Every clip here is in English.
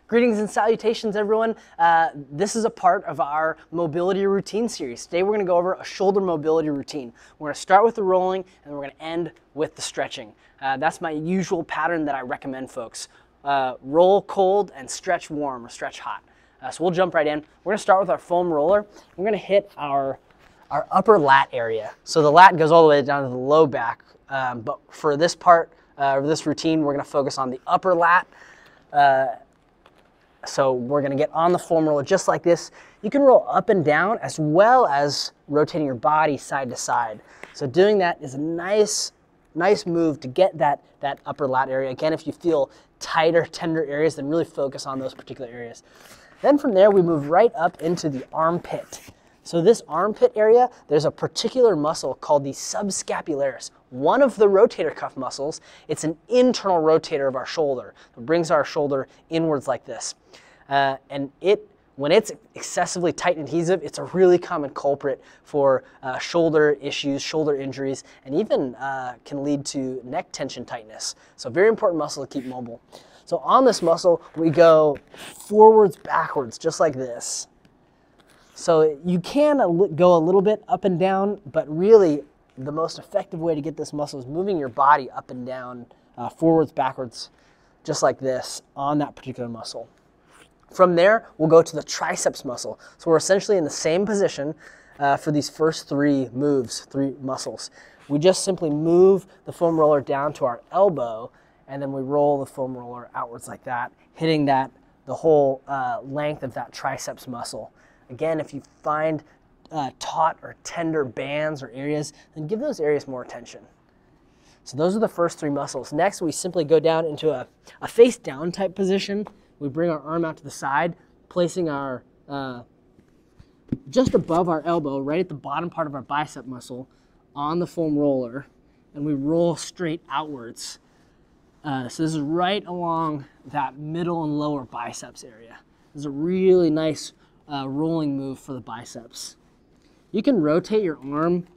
Greetings and salutations, everyone. This is a part of our mobility routine series. Today we're going to go over a shoulder mobility routine. We're going to start with the rolling and we're going to end with the stretching. That's my usual pattern that I recommend folks. Roll cold and stretch warm or stretch hot. So we'll jump right in. We're going to start with our foam roller. We're going to hit our upper lat area. So the lat goes all the way down to the low back. But for this part, this routine, we're going to focus on the upper lat. So we're going to get on the foam roller just like this. You can roll up and down as well as rotating your body side to side. So doing that is a nice move to get that upper lat area. Again, if you feel tighter, tender areas, then really focus on those particular areas. Then from there, we move right up into the armpit. So this armpit area, there's a particular muscle called the subscapularis, one of the rotator cuff muscles. It's an internal rotator of our shoulder. It brings our shoulder inwards like this. And when it's excessively tight and adhesive, it's a really common culprit for shoulder issues, shoulder injuries, and even can lead to neck tension tightness. So very important muscle to keep mobile. So on this muscle, we go forwards, backwards, just like this. So you can go a little bit up and down, but really the most effective way to get this muscle is moving your body up and down, forwards, backwards, just like this on that particular muscle. From there, we'll go to the triceps muscle. So we're essentially in the same position for these first three moves, three muscles. We just simply move the foam roller down to our elbow, and then we roll the foam roller outwards like that, hitting the whole length of that triceps muscle. Again, if you find taut or tender bands or areas, then give those areas more attention. So those are the first three muscles. Next, we simply go down into a face down type position. We bring our arm out to the side, placing our just above our elbow, right at the bottom part of our bicep muscle on the foam roller, and we roll straight outwards. So this is right along that middle and lower biceps area. This is a really nice rolling move for the biceps. You can rotate your arm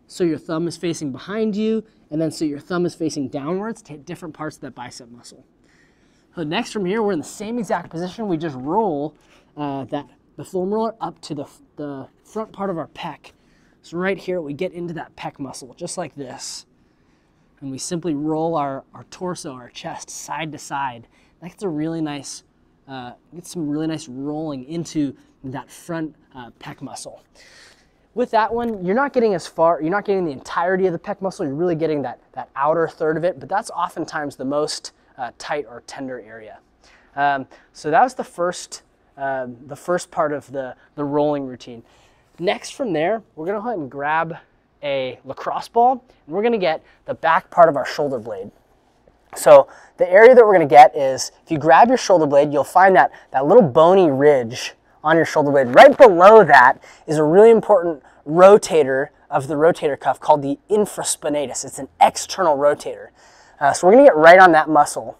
so your thumb is facing behind you, and then so your thumb is facing downwards to hit different parts of that bicep muscle. So next from here, we're in the same exact position. We just roll the foam roller up to the front part of our pec. So right here, we get into that pec muscle, just like this. And we simply roll our torso, our chest, side to side. That gets a really nice, get some really nice rolling into that front pec muscle. With that one, you're not getting as far, you're not getting the entirety of the pec muscle, you're really getting that outer third of it, but that's oftentimes the most tight or tender area. So that was the first part of the rolling routine. Next from there, we're gonna go ahead and grab a lacrosse ball, and we're gonna get the back part of our shoulder blade. So the area that we're gonna get is, if you grab your shoulder blade, you'll find that little bony ridge on your shoulder blade. Right below that is a really important rotator of the rotator cuff called the infraspinatus. It's an external rotator. So we're gonna get right on that muscle.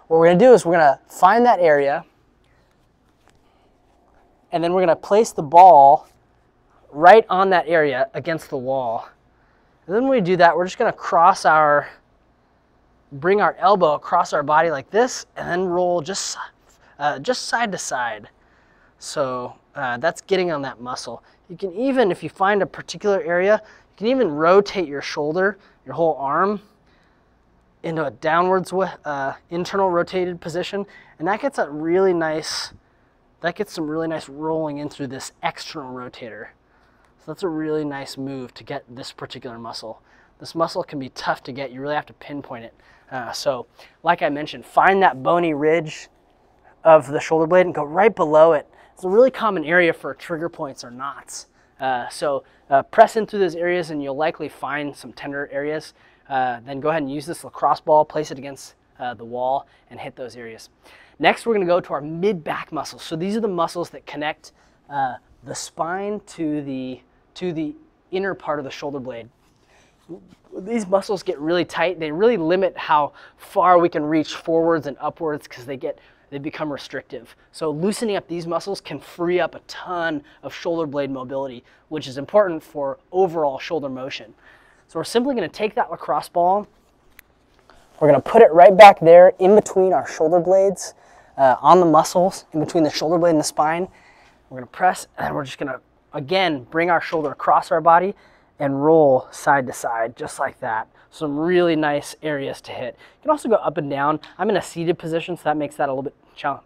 What we're gonna do is we're gonna find that area, and then we're gonna place the ball right on that area against the wall. And then when we do that, we're just gonna bring our elbow across our body like this, and then roll just side to side. So that's getting on that muscle. You can even, if you find a particular area, you can even rotate your shoulder, your whole arm, into a downwards internal rotated position, and that gets some really nice rolling in through this external rotator. So that's a really nice move to get this particular muscle. This muscle can be tough to get. You really have to pinpoint it. So like I mentioned, find that bony ridge of the shoulder blade and go right below it. It's a really common area for trigger points or knots. So press in through those areas and you'll likely find some tender areas. Then go ahead and use this lacrosse ball, place it against the wall, and hit those areas. Next, we're going to go to our mid-back muscles. So these are the muscles that connect the spine to the inner part of the shoulder blade. These muscles get really tight. They really limit how far we can reach forwards and upwards because they become restrictive. So loosening up these muscles can free up a ton of shoulder blade mobility, which is important for overall shoulder motion. So we're simply going to take that lacrosse ball, We're going to put it right back there in between our shoulder blades, on the muscles, in between the shoulder blade and the spine. We're going to press, and then we're just going to, again, bring our shoulder across our body and roll side to side, just like that. Some really nice areas to hit. You can also go up and down. I'm in a seated position, so that makes that a little bit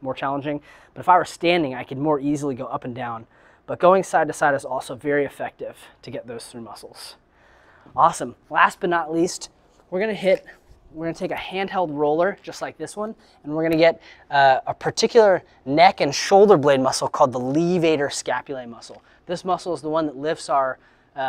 more challenging. But if I were standing, I could more easily go up and down. But going side to side is also very effective to get those through muscles. Awesome. Last but not least, we're going to take a handheld roller, just like this one, and we're going to get a particular neck and shoulder blade muscle called the levator scapulae muscle. This muscle is the one that lifts our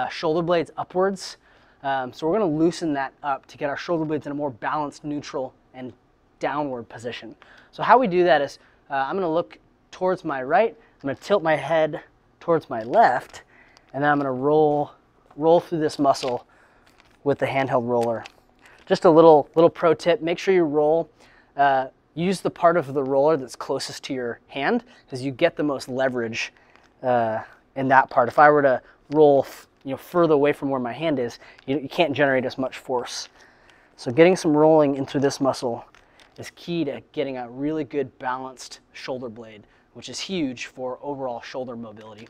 shoulder blades upwards. So we're going to loosen that up to get our shoulder blades in a more balanced, neutral, and downward position. So how we do that is I'm going to look towards my right, I'm going to tilt my head towards my left, and then I'm going to roll through this muscle with the handheld roller. Just a little pro tip, make sure you roll, use the part of the roller that's closest to your hand, because you get the most leverage in that part. If I were to roll further away from where my hand is, you can't generate as much force. So getting some rolling into this muscle is key to getting a really good balanced shoulder blade, which is huge for overall shoulder mobility.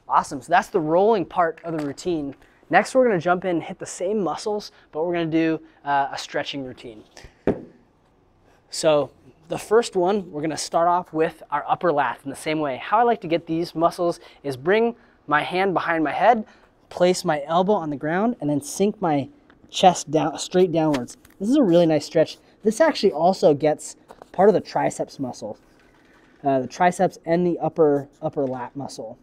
Awesome, so that's the rolling part of the routine. Next, we're going to jump in and hit the same muscles, but we're going to do a stretching routine. So the first one, we're going to start off with our upper lats in the same way. How I like to get these muscles is bring my hand behind my head, place my elbow on the ground, and then sink my chest down, straight downwards. This is a really nice stretch. This actually also gets part of the triceps muscle, the triceps and the upper lat muscle.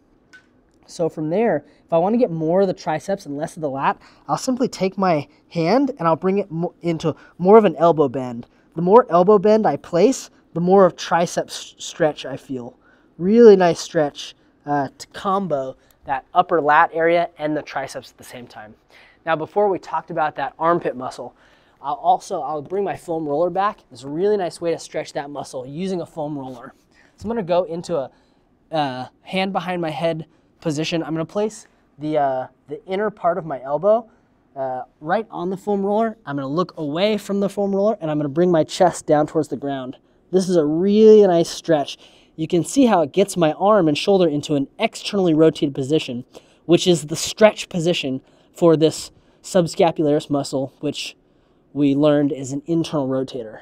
So from there, if I want to get more of the triceps and less of the lat, I'll simply take my hand and I'll bring it into more of an elbow bend. The more elbow bend I place, the more of triceps stretch I feel. Really nice stretch to combo that upper lat area and the triceps at the same time. Now, before we talked about that armpit muscle, I'll bring my foam roller back. It's a really nice way to stretch that muscle using a foam roller. So I'm going to go into a hand behind my head position. I'm going to place the inner part of my elbow right on the foam roller. I'm going to look away from the foam roller, and I'm going to bring my chest down towards the ground. This is a really nice stretch. You can see how it gets my arm and shoulder into an externally rotated position, which is the stretch position for this subscapularis muscle, which we learned is an internal rotator.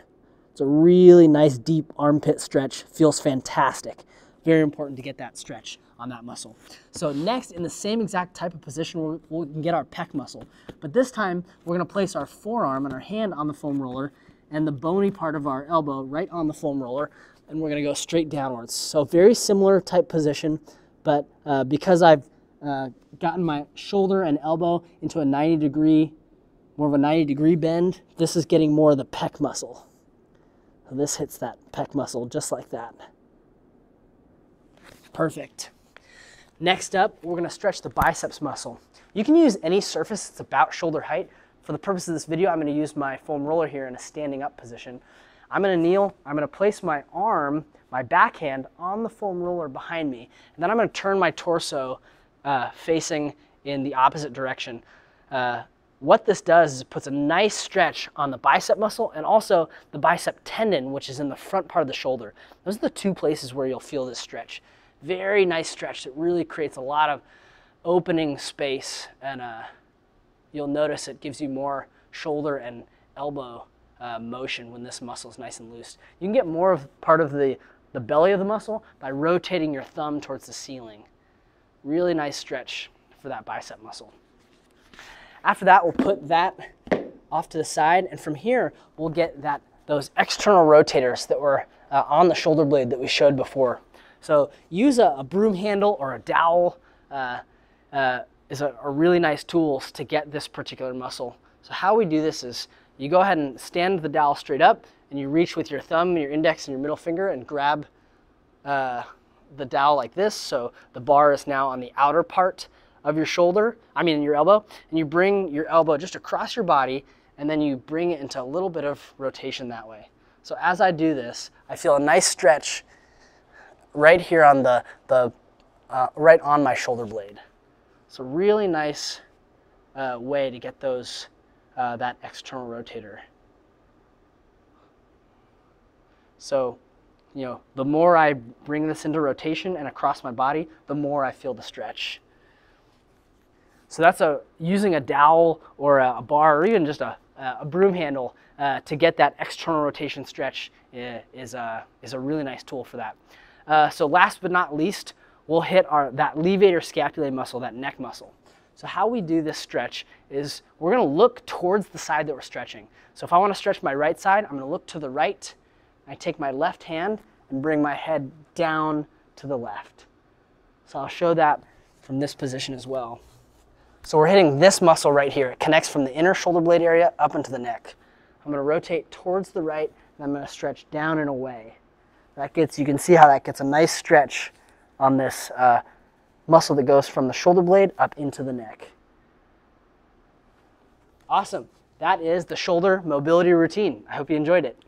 It's a really nice deep armpit stretch. Feels fantastic. Very important to get that stretch on that muscle. So next, in the same exact type of position, we can get our pec muscle. But this time, we're going to place our forearm and our hand on the foam roller and the bony part of our elbow right on the foam roller, and we're going to go straight downwards. So very similar type position, but because I've gotten my shoulder and elbow into a 90-degree, more of a 90-degree bend, this is getting more of the pec muscle. So this hits that pec muscle just like that. Perfect. Next up, we're going to stretch the biceps muscle. You can use any surface that's about shoulder height. For the purpose of this video, I'm going to use my foam roller here in a standing up position. I'm going to kneel, I'm going to place my arm, my backhand on the foam roller behind me, and then I'm going to turn my torso facing in the opposite direction. What this does is it puts a nice stretch on the bicep muscle and also the bicep tendon, which is in the front part of the shoulder. Those are the two places where you'll feel this stretch. Very nice stretch that really creates a lot of opening space, and you'll notice it gives you more shoulder and elbow motion when this muscle is nice and loose. You can get more of part of the belly of the muscle by rotating your thumb towards the ceiling. Really nice stretch for that bicep muscle. After that, we'll put that off to the side, and from here, we'll get those external rotators that were on the shoulder blade that we showed before. So use a broom handle or a dowel is a really nice tools to get this particular muscle. So how we do this is you go ahead and stand the dowel straight up, and you reach with your thumb, your index, and your middle finger and grab the dowel like this. So the bar is now on the outer part of your your elbow, and you bring your elbow just across your body, and then you bring it into a little bit of rotation that way. So as I do this, I feel a nice stretch right here on right on my shoulder blade. It's a really nice way to get that external rotator. So, you know, the more I bring this into rotation and across my body, the more I feel the stretch. So that's using a dowel or a bar or even just a broom handle to get that external rotation stretch is a really nice tool for that. So last but not least, we'll hit that levator scapulae muscle, that neck muscle. So how we do this stretch is we're going to look towards the side that we're stretching. So if I want to stretch my right side, I'm going to look to the right. I take my left hand and bring my head down to the left. So I'll show that from this position as well. So we're hitting this muscle right here. It connects from the inner shoulder blade area up into the neck. I'm going to rotate towards the right, and I'm going to stretch down and away. You can see how that gets a nice stretch on this muscle that goes from the shoulder blade up into the neck. Awesome. That is the shoulder mobility routine. I hope you enjoyed it.